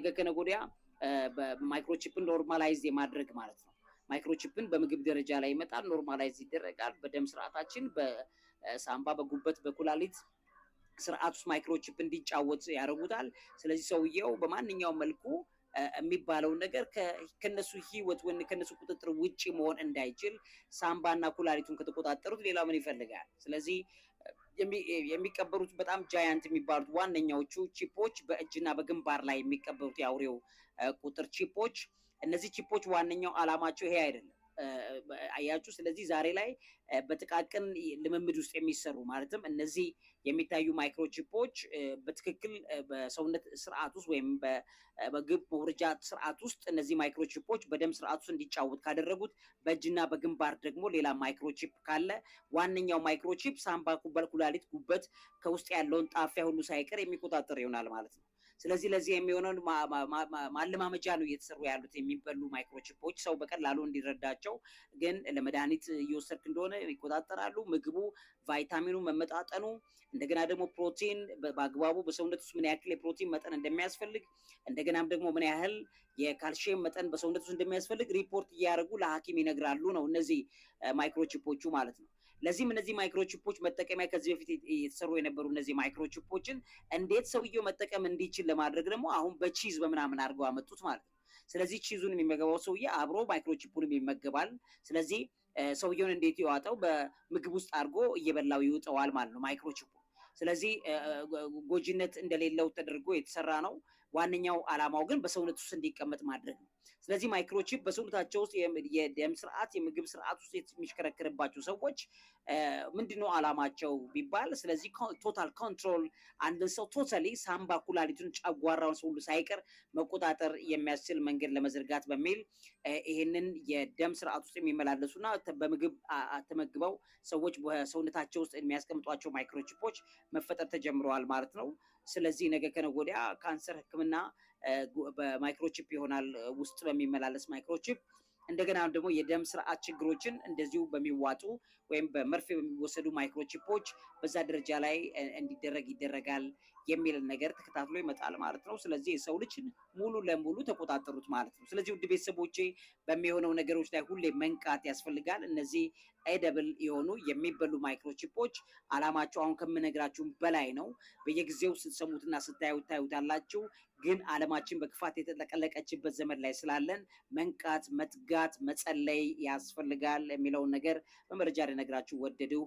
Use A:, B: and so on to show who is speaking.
A: ነገ ከነገ ወዲያ በማይክሮቺፕን ኖርማላይዝ የማድረግ ማለት ነው። ማይክሮቺፕን በምግብ ደረጃ ላይ ይመጣል፣ ኖርማላይዝ ይደረጋል። በደም ስርዓታችን፣ በሳምባ፣ በጉበት፣ በኩላሊት ስርዓት ውስጥ ማይክሮቺፕ እንዲጫወት ያደርጉታል። ስለዚህ ሰውየው በማንኛውም መልኩ የሚባለው ነገር ከነሱ ህይወት ወይ ከነሱ ቁጥጥር ውጪ መሆን እንዳይችል ሳምባና ኩላሊቱን ከተቆጣጠሩት ሌላ ምን ይፈልጋል? ስለዚህ የሚቀበሩት በጣም ጃያንት የሚባሉት ዋነኛዎቹ ቺፖች በእጅና በግንባር ላይ የሚቀበሩት የአውሬው ቁጥር ቺፖች፣ እነዚህ ቺፖች ዋነኛው አላማቸው ይሄ አይደለም። አያችሁ። ስለዚህ ዛሬ ላይ በጥቃቅን ልምምድ ውስጥ የሚሰሩ ማለትም እነዚህ የሚታዩ ማይክሮቺፖች በትክክል በሰውነት ስርዓት ውስጥ ወይም በግብ መውረጃ ስርዓት ውስጥ እነዚህ ማይክሮቺፖች በደም ስርዓት ውስጥ እንዲጫወት ካደረጉት፣ በእጅና በግንባር ደግሞ ሌላ ማይክሮቺፕ ካለ ዋነኛው ማይክሮቺፕ ሳምባ፣ ኩላሊት፣ ጉበት ከውስጥ ያለውን ጣፊያ ሁሉ ሳይቀር የሚቆጣጠር ይሆናል ማለት ነው። ስለዚህ ለዚህ የሚሆነውን ማለማመጃ ነው እየተሰሩ ያሉት የሚበሉ ማይክሮቺፖች ሰው በቀላሉ እንዲረዳቸው። ግን ለመድኃኒት እየወሰድክ እንደሆነ ይቆጣጠራሉ። ምግቡ፣ ቫይታሚኑ መመጣጠኑ፣ እንደገና ደግሞ ፕሮቲን በአግባቡ በሰውነት ውስጥ ምን ያክል የፕሮቲን መጠን እንደሚያስፈልግ፣ እንደገናም ደግሞ ምን ያህል የካልሲየም መጠን በሰውነት ውስጥ እንደሚያስፈልግ ሪፖርት እያደረጉ ለሐኪም ይነግራሉ ነው እነዚህ ማይክሮቺፖቹ ማለት ነው። ለዚህም እነዚህ ማይክሮቺፖች መጠቀሚያ ከዚህ በፊት የተሰሩ የነበሩ እነዚህ ማይክሮቺፖችን እንዴት ሰውየው መጠቀም እንዲችል ለማድረግ ደግሞ አሁን በቺዝ በምናምን አድርገው አመጡት ማለት ነው። ስለዚህ ቺዙን የሚመገባው ሰውዬ አብሮ ማይክሮቺፑንም ይመገባል። ስለዚህ ሰውየውን እንዴት ይዋጠው? በምግብ ውስጥ አድርጎ እየበላው ይውጠዋል ማለት ነው ማይክሮቺፑ። ስለዚህ ጎጂነት እንደሌለው ተደርጎ የተሰራ ነው። ዋነኛው አላማው ግን በሰውነት ውስጥ እንዲቀመጥ ማድረግ ነው። ስለዚህ ማይክሮቺፕ በሰውነታቸው ውስጥ የደም ስርዓት፣ የምግብ ስርዓት ውስጥ የሚሽከረከርባቸው ሰዎች ምንድነው አላማቸው ቢባል፣ ስለዚህ ቶታል ኮንትሮል አንድን ሰው ቶታሊ ሳምባ፣ ኩላሊቱን፣ ጨጓራውን ሁሉ ሳይቀር መቆጣጠር የሚያስችል መንገድ ለመዘርጋት በሚል ይሄንን የደም ስርዓት ውስጥ የሚመላለሱና በምግብ ተመግበው ሰዎች በሰውነታቸው ውስጥ የሚያስቀምጧቸው ማይክሮቺፖች መፈጠር ተጀምረዋል ማለት ነው። ስለዚህ ነገ ከነገ ወዲያ ካንሰር ሕክምና በማይክሮቺፕ ይሆናል፣ ውስጥ በሚመላለስ ማይክሮቺፕ። እንደገና ደግሞ የደም ስርዓት ችግሮችን እንደዚሁ በሚዋጡ ወይም በመርፌ በሚወሰዱ ማይክሮቺፖች በዛ ደረጃ ላይ እንዲደረግ ይደረጋል የሚል ነገር ተከታትሎ ይመጣል ማለት ነው። ስለዚህ የሰው ልጅ ሙሉ ለሙሉ ተቆጣጠሩት ማለት ነው። ስለዚህ ውድ ቤተሰቦቼ በሚሆነው ነገሮች ላይ ሁሌ መንቃት ያስፈልጋል። እነዚህ ኤደብል የሆኑ የሚበሉ ማይክሮቺፖች አላማቸው አሁን ከምነግራችሁ በላይ ነው። በየጊዜው ስትሰሙትና ታዩታላችሁ። ግን ዓለማችን በክፋት የተጠቀለቀችበት ዘመን ላይ ስላለን መንቃት፣ መትጋት፣ መጸለይ ያስፈልጋል የሚለውን ነገር በመረጃ ልነግራችሁ ወደድሁ።